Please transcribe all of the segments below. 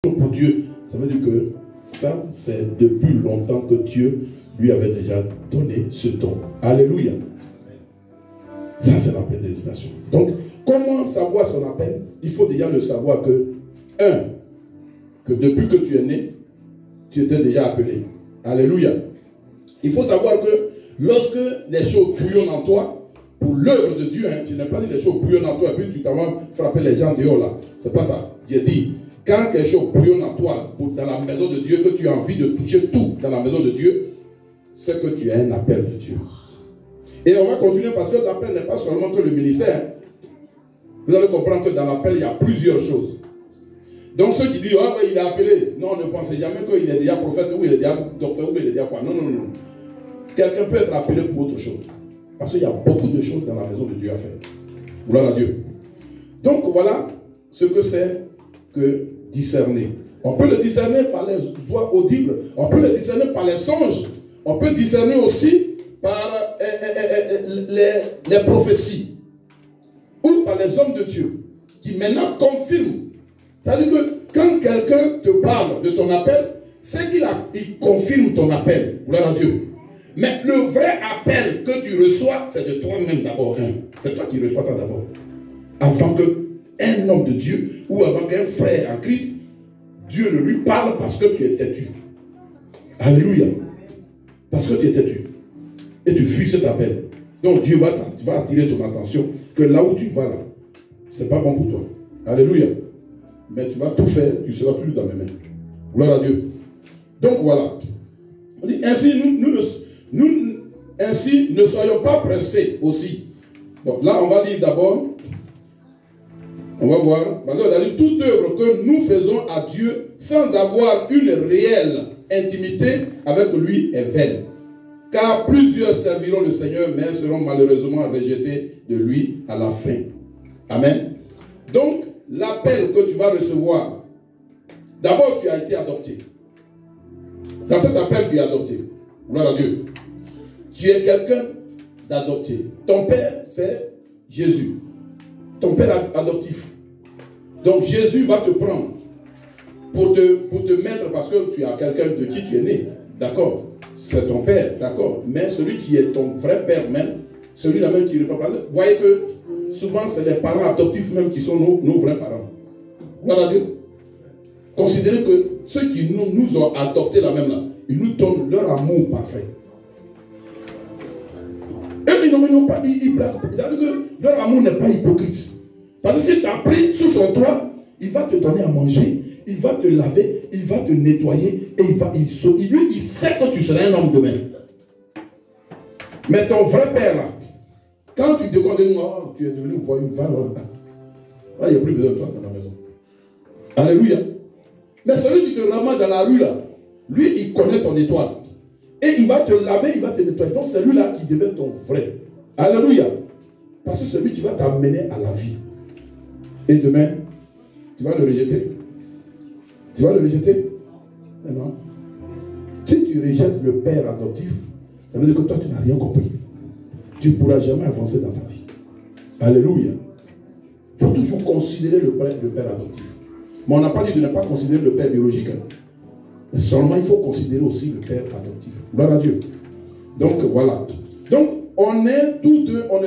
pour Dieu, ça veut dire que ça, c'est depuis longtemps que Dieu lui avait déjà donné ce don. Alléluia. Ça, c'est la prédestination. Donc, comment savoir son appel? Il faut déjà le savoir que, que depuis que tu es né, tu étais déjà appelé. Alléluia. Il faut savoir que lorsque les choses bouillonnent en toi, pour l'œuvre de Dieu, je n'ai pas dit les choses bouillonnent en toi, et puis tu t'en vas frapper les gens dehors là. C'est pas ça. J'ai dit, quand quelque chose bouillonne en toi, dans la maison de Dieu, que tu as envie de toucher tout dans la maison de Dieu, c'est que tu as un appel de Dieu. Et on va continuer parce que l'appel n'est pas seulement que le ministère. Vous allez comprendre que dans l'appel, il y a plusieurs choses. Donc ceux qui disent, ah ouais, il est appelé. Non, ne pensez jamais qu'il est déjà prophète, ou il est déjà docteur, ou il est déjà quoi. Non, non, non. Quelqu'un peut être appelé pour autre chose. Parce qu'il y a beaucoup de choses dans la maison de Dieu à faire. Gloire à Dieu. Donc voilà ce que c'est que discerner. On peut le discerner par les voix audibles. On peut le discerner par les songes. On peut discerner aussi par les prophéties. Ou par les hommes de Dieu. Qui maintenant confirment. C'est-à-dire que quand quelqu'un te parle de ton appel, c'est qu'il confirme ton appel. Gloire à Dieu. Mais le vrai appel que tu reçois, c'est de toi-même d'abord. C'est toi qui reçois ça d'abord. Avant qu'un homme de Dieu ou avant qu'un frère en Christ, Dieu ne lui parle parce que tu es têtu. Alléluia. Parce que tu es têtu. Et tu fuis cet appel. Donc Dieu va attirer ton attention que là où tu vas là, c'est pas bon pour toi. Alléluia. Mais tu vas tout faire, tu seras toujours dans mes mains. Gloire à Dieu. Donc voilà. On dit, ainsi, ainsi ne soyons pas pressés aussi. Donc là, on va lire d'abord. On va voir. Parce qu'on a dit, toute œuvre que nous faisons à Dieu sans avoir une réelle intimité avec lui est vaine. Car plusieurs serviront le Seigneur, mais seront malheureusement rejetés de lui à la fin. Amen. Donc, l'appel que tu vas recevoir, d'abord tu as été adopté. Dans cet appel, tu es adopté. Gloire à Dieu. Tu es quelqu'un d'adopté. Ton père, c'est Jésus. Ton père adoptif. Donc Jésus va te prendre pour te mettre, parce que tu as quelqu'un de qui tu es né. D'accord. C'est ton père, d'accord. Mais celui qui est ton vrai père même, celui-là même qui répond. Vous voyez que souvent, c'est les parents adoptifs même qui sont nos vrais parents. Gloire à Dieu. Considérez que ceux qui nous ont adoptés là même là, ils nous donnent leur amour parfait. Et ils n'ont pas, ils blaguent. C'est-à-dire que leur amour n'est pas hypocrite. Parce que si tu as pris sous son toit, il va te donner à manger, il va te laver, il va te nettoyer, et il sait que tu seras un homme demain. Mais ton vrai père là, quand tu te condamnes, oh, tu es devenu voyou, il n'y a plus besoin de toi dans la maison. Alléluia. Mais celui qui te ramasse dans la rue là, lui il connaît ton étoile. Et il va te laver, il va te nettoyer. Donc c'est lui-là qui devient ton vrai. Alléluia. Parce que c'est lui qui va t'amener à la vie. Et demain, tu vas le rejeter. Tu vas le rejeter? Non. Si tu rejettes le père adoptif, ça veut dire que toi tu n'as rien compris. Tu ne pourras jamais avancer dans ta vie. Alléluia. Il faut toujours considérer le père adoptif. Mais on n'a pas dit de ne pas considérer le père biologique. Mais seulement il faut considérer aussi le père adoptif. Gloire à Dieu. Donc voilà. Donc on est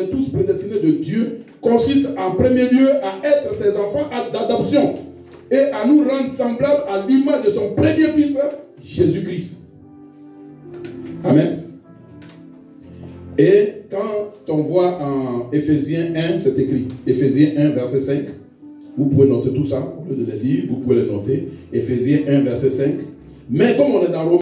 tous prédestinés de Dieu, consiste en premier lieu à être ses enfants d'adoption et à nous rendre semblables à l'image de son premier fils, Jésus-Christ. Amen. Et quand on voit en Éphésiens 1, c'est écrit, Éphésiens 1, verset 5, vous pouvez noter tout ça, au lieu de les lire, vous pouvez les noter, Éphésiens 1, verset 5. Mais comme on est dans Romains,